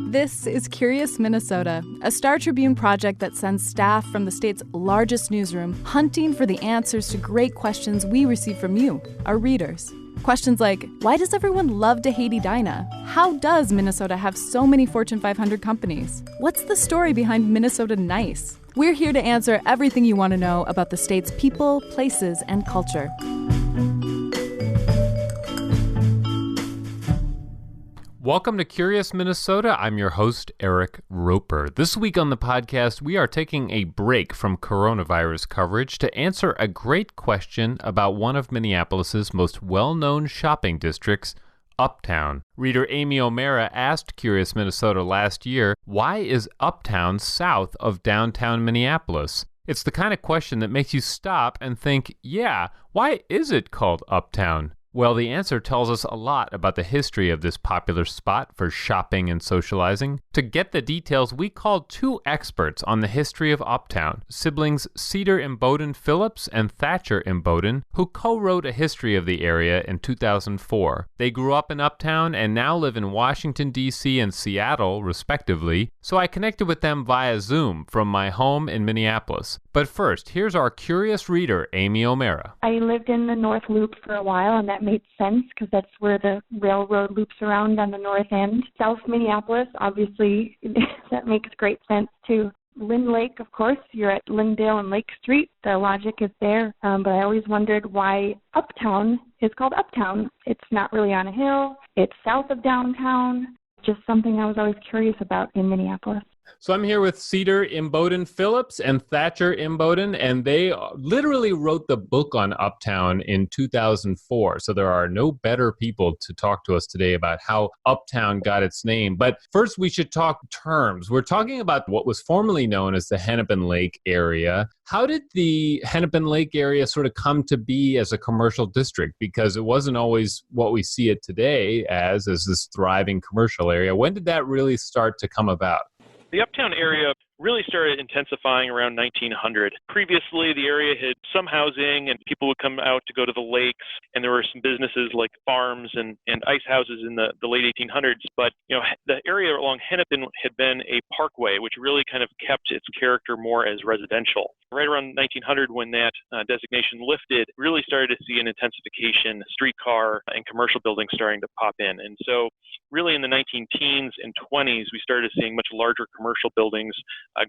This is Curious Minnesota, a Star Tribune project that sends staff from the state's largest newsroom hunting for the answers to great questions we receive from you, our readers. Questions like, why does everyone love to hate Edina? How does Minnesota have so many Fortune 500 companies? What's the story behind Minnesota Nice? We're here to answer everything you want to know about the state's people, places, and culture. Welcome to Curious Minnesota. I'm your host, Eric Roper. This week on the podcast, we are taking a break from coronavirus coverage to answer a great question about one of Minneapolis's most well-known shopping districts, Uptown. Reader Amy O'Mara asked Curious Minnesota last year, why is Uptown south of downtown Minneapolis? It's the kind of question that makes you stop and think, yeah, why is it called Uptown? Well, the answer tells us a lot about the history of this popular spot for shopping and socializing. To get the details, we called two experts on the history of Uptown, siblings Cedar Imboden Phillips and Thatcher Imboden, who co-wrote a history of the area in 2004. They grew up in Uptown and now live in Washington, D.C. and Seattle, respectively, so I connected with them via Zoom from my home in Minneapolis. But first, here's our curious reader, Amy O'Mara. I lived in the North Loop for a while, and that made sense because that's where the railroad loops around on the north end. South Minneapolis, obviously, that makes great sense too. Lynn Lake, of course, you're at Lyndale and Lake Street. The logic is there, but I always wondered why Uptown is called Uptown. It's not really on a hill. It's south of downtown. Just something I was always curious about in Minneapolis. So I'm here with Cedar Imboden Phillips and Thatcher Imboden, and they literally wrote the book on Uptown in 2004. So there are no better people to talk to us today about how Uptown got its name. But first, we should talk terms. We're talking about what was formerly known as the Hennepin-Lake area. How did the Hennepin-Lake area sort of come to be as a commercial district? Because it wasn't always what we see it today as this thriving commercial area. When did that really start to come about? The Uptown area really started intensifying around 1900. Previously, the area had some housing and people would come out to go to the lakes, and there were some businesses like farms and ice houses in the late 1800s. But, the area along Hennepin had been a parkway, which really kind of kept its character more as residential. Right around 1900, when that designation lifted, really started to see an intensification, streetcar and commercial buildings starting to pop in. And so really in the 19-teens and 20s, we started seeing much larger commercial buildings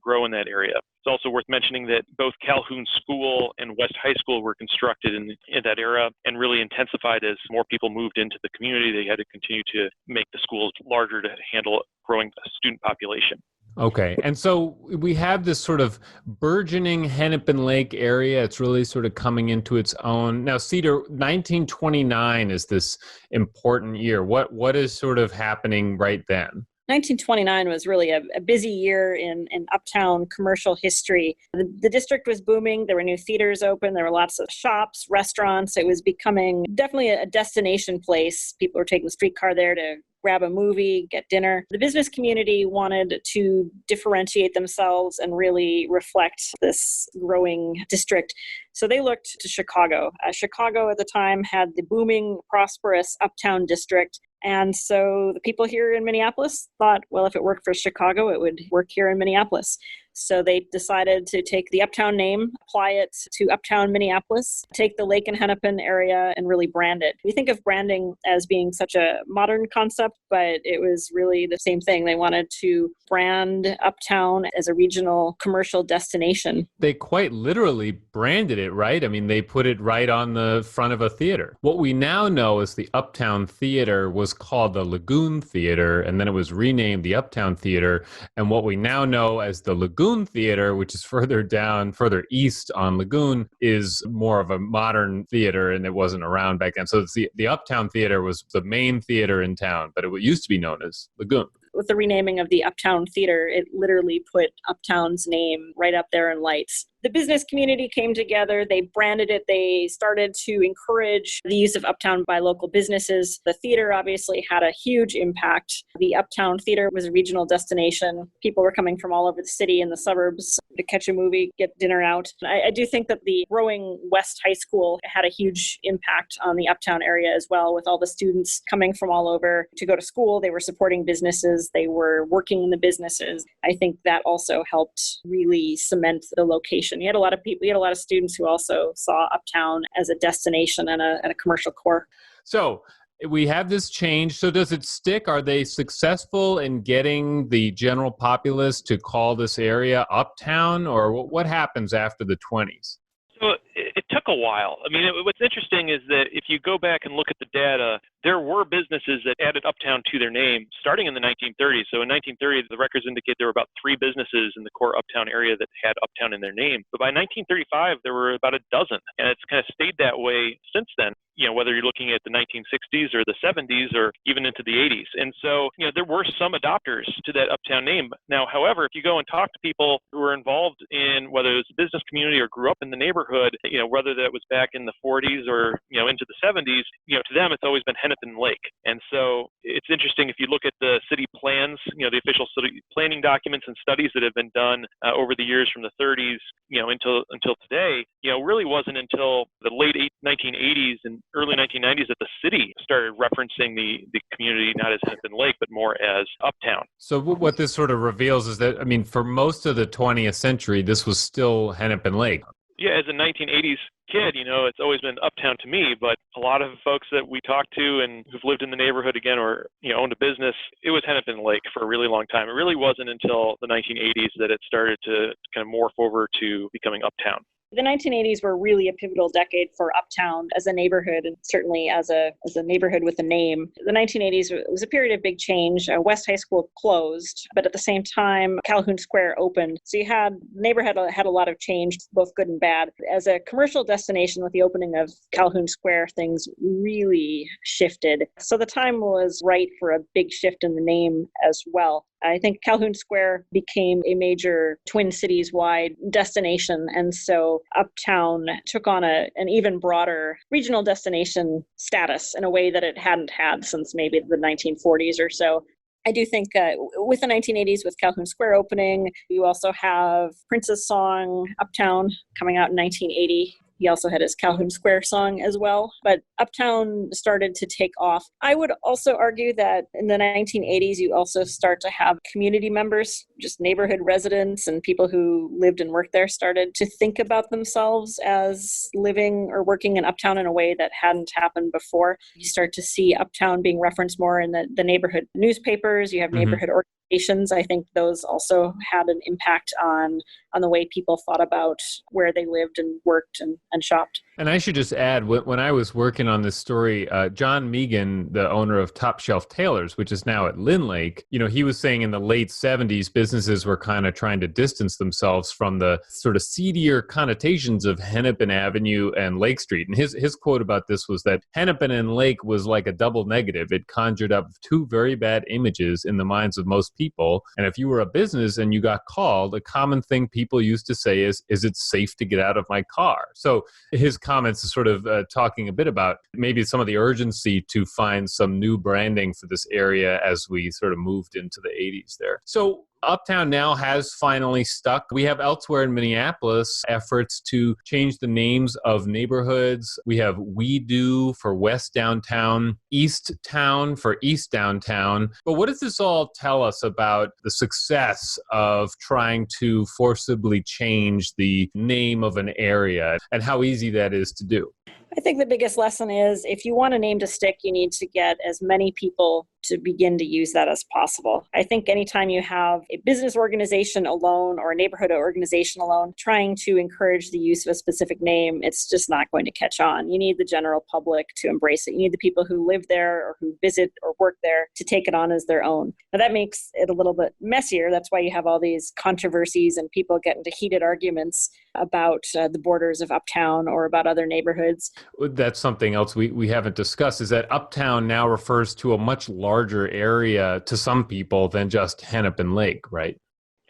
grow in that area. It's also worth mentioning that both Calhoun School and West High School were constructed in that era and really intensified as more people moved into the community. They had to continue to make the schools larger to handle growing student population. Okay. And so we have this sort of burgeoning Hennepin Lake area. It's really sort of coming into its own. Now, Cedar, 1929 is this important year. What is sort of happening right then? 1929 was really a busy year in Uptown commercial history. The district was booming. There were new theaters open. There were lots of shops, restaurants. It was becoming definitely a destination place. People were taking the streetcar there to grab a movie, get dinner. The business community wanted to differentiate themselves and really reflect this growing district. So they looked to Chicago. Chicago at the time had the booming, prosperous Uptown district. And so the people here in Minneapolis thought, well, if it worked for Chicago, it would work here in Minneapolis. So they decided to take the Uptown name, apply it to Uptown Minneapolis, take the Lake and Hennepin area and really brand it. We think of branding as being such a modern concept, but it was really the same thing. They wanted to brand Uptown as a regional commercial destination. They quite literally branded it, right? I mean, they put it right on the front of a theater. What we now know is the Uptown Theater was called the Lagoon Theater, and then it was renamed the Uptown Theater. And what we now know as the Lagoon Theater, which is further east on Lagoon, is more of a modern theater, and it wasn't around back then. So it's the Uptown Theater was the main theater in town, but it used to be known as Lagoon. With the renaming of the Uptown Theater, it literally put Uptown's name right up there in lights. the business community came together, they branded it, they started to encourage the use of Uptown by local businesses. The theater obviously had a huge impact. The Uptown Theater was a regional destination. People were coming from all over the city and the suburbs to catch a movie, get dinner out. I do think that the growing West High School had a huge impact on the Uptown area as well, with all the students coming from all over to go to school. They were supporting businesses. They were working in the businesses. I think that also helped really cement the location. You had a lot of people, you had a lot of students who also saw Uptown as a destination and a commercial core. So we have this change. So does it stick? Are they successful in getting the general populace to call this area Uptown, or what happens after the 20s? So it took a while. I mean, what's interesting is that if you go back and look at the data, there were businesses that added Uptown to their name starting in the 1930s. So in 1930, the records indicate there were about 3 businesses in the core Uptown area that had Uptown in their name. But by 1935, there were about a dozen. And it's kind of stayed that way since then, whether you're looking at the 1960s or the 70s or even into the 80s. And so, there were some adopters to that Uptown name. Now, however, if you go and talk to people who were involved in whether it was the business community or grew up in the neighborhood, whether that was back in the 40s or, into the 70s, to them, it's always been Hennepin-Lake. And so it's interesting if you look at the city plans, the official city planning documents and studies that have been done over the years from the 30s, until today, really wasn't until the late 1980s and early 1990s that the city started referencing the community not as Hennepin-Lake, but more as Uptown. So what this sort of reveals is that, for most of the 20th century, this was still Hennepin-Lake. Yeah, as a 1980s kid, it's always been Uptown to me, but a lot of folks that we talk to and who've lived in the neighborhood again or, owned a business, it was Hennepin-Lake for a really long time. It really wasn't until the 1980s that it started to kind of morph over to becoming Uptown. The 1980s were really a pivotal decade for Uptown as a neighborhood, and certainly as a neighborhood with a name. The 1980s was a period of big change. West High School closed, but at the same time, Calhoun Square opened. So the neighborhood had a lot of change, both good and bad. As a commercial destination with the opening of Calhoun Square, things really shifted. So the time was right for a big shift in the name as well. I think Calhoun Square became a major Twin Cities-wide destination, and so Uptown took on an even broader regional destination status in a way that it hadn't had since maybe the 1940s or so. I do think with the 1980s, with Calhoun Square opening, you also have Prince's song, Uptown, coming out in 1980. He also had his Calhoun Square song as well, but Uptown started to take off. I would also argue that in the 1980s, you also start to have community members, just neighborhood residents and people who lived and worked there started to think about themselves as living or working in Uptown in a way that hadn't happened before. You start to see Uptown being referenced more in the neighborhood newspapers. You have neighborhood organizations. I think those also had an impact on the way people thought about where they lived and worked and shopped. And I should just add, when I was working on this story, John Megan, the owner of Top Shelf Tailors, which is now at Lynn Lake, he was saying in the late 70s, businesses were kind of trying to distance themselves from the sort of seedier connotations of Hennepin Avenue and Lake Street. And his quote about this was that Hennepin and Lake was like a double negative. It conjured up 2 very bad images in the minds of most people. And if you were a business and you got called, a common thing people used to say is it safe to get out of my car? So his comments is sort of talking a bit about maybe some of the urgency to find some new branding for this area as we sort of moved into the 80s there. So Uptown now has finally stuck. We have elsewhere in Minneapolis efforts to change the names of neighborhoods. We have We Do for West Downtown, East Town for East Downtown. But what does this all tell us about the success of trying to forcibly change the name of an area and how easy that is to do? I think the biggest lesson is if you want a name to stick, you need to get as many people to begin to use that as possible. I think anytime you have a business organization alone or a neighborhood organization alone trying to encourage the use of a specific name, it's just not going to catch on. You need the general public to embrace it. You need the people who live there or who visit or work there to take it on as their own. Now that makes it a little bit messier. That's why you have all these controversies and people get into heated arguments about the borders of Uptown or about other neighborhoods. That's something else we haven't discussed, is that Uptown now refers to a much larger area to some people than just Hennepin-Lake, right?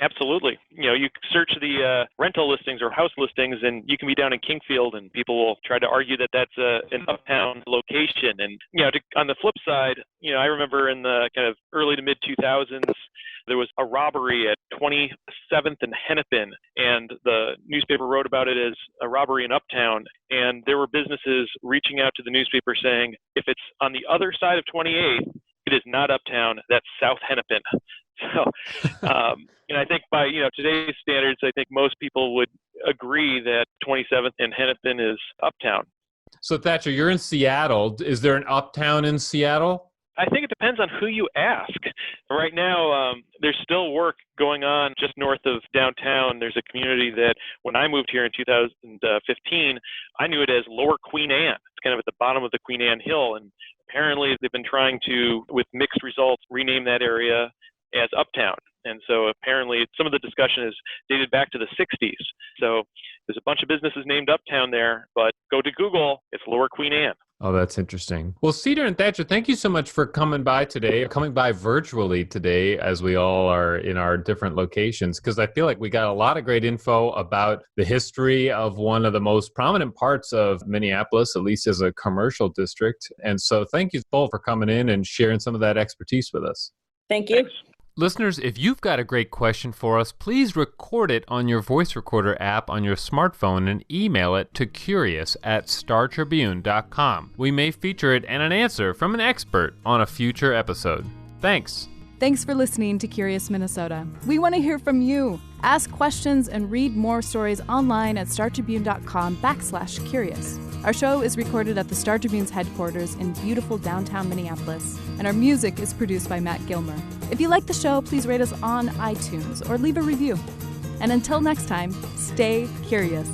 Absolutely. You search the rental listings or house listings, and you can be down in Kingfield, and people will try to argue that that's an uptown location. And on the flip side, I remember in the kind of early to mid 2000s, there was a robbery at 27th and Hennepin, and the newspaper wrote about it as a robbery in Uptown. And there were businesses reaching out to the newspaper saying, if it's on the other side of 28th, it is not Uptown, that's South Hennepin. So, and I think by today's standards, I think most people would agree that 27th and Hennepin is Uptown. So Thatcher, you're in Seattle. Is there an Uptown in Seattle? I think it depends on who you ask. Right now, there's still work going on just north of downtown. There's a community that when I moved here in 2015, I knew it as Lower Queen Anne. It's kind of at the bottom of the Queen Anne Hill. And apparently they've been trying to, with mixed results, rename that area as Uptown. And so apparently some of the discussion is dated back to the 60s. So there's a bunch of businesses named Uptown there, but go to Google, it's Lower Queen Anne. Oh, that's interesting. Well, Cedar and Thatcher, thank you so much for coming by virtually today as we all are in our different locations, because I feel like we got a lot of great info about the history of one of the most prominent parts of Minneapolis, at least as a commercial district. And so thank you both for coming in and sharing some of that expertise with us. Thank you. Thanks. Listeners, if you've got a great question for us, please record it on your voice recorder app on your smartphone and email it to curious@startribune.com. We may feature it and an answer from an expert on a future episode. Thanks. Thanks for listening to Curious Minnesota. We want to hear from you. Ask questions and read more stories online at startribune.com/curious. Our show is recorded at the Star Tribune's headquarters in beautiful downtown Minneapolis, and our music is produced by Matt Gilmer. If you like the show, please rate us on iTunes or leave a review. And until next time, stay curious.